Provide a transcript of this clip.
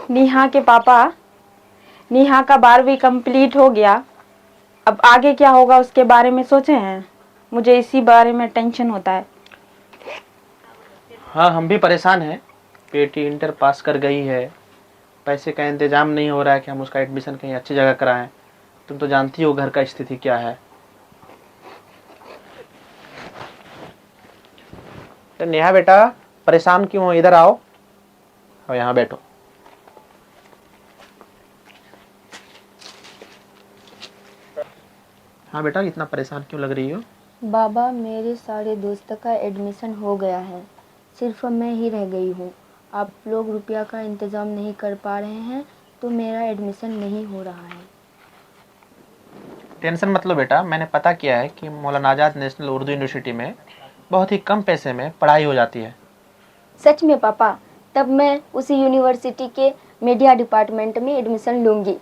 नेहा के पापा, नेहा का 12वीं कंप्लीट हो गया। अब आगे क्या होगा उसके बारे में सोचे हैं? मुझे इसी बारे में टेंशन होता है। हाँ, हम भी परेशान हैं। बेटी इंटर पास कर गई है, पैसे का इंतजाम नहीं हो रहा है कि हम उसका एडमिशन कहीं अच्छी जगह कराएं। तुम तो जानती हो घर का स्थिति क्या है। तो नेहा बेटा, परेशान क्यों हो? इधर आओ और यहाँ बैठो। हाँ बेटा, इतना परेशान क्यों लग रही हो? बाबा, मेरे सारे दोस्तों का एडमिशन हो गया है, सिर्फ मैं ही रह गई हूँ। आप लोग रुपया का इंतज़ाम नहीं कर पा रहे हैं तो मेरा एडमिशन नहीं हो रहा है। टेंशन मत लो बेटा, मैंने पता किया है कि मौलाना आज़ाद नेशनल उर्दू यूनिवर्सिटी में बहुत ही कम पैसे में पढ़ाई हो जाती है। सच में पापा? तब मैं उसी यूनिवर्सिटी के मीडिया डिपार्टमेंट में एडमिशन लूँगी।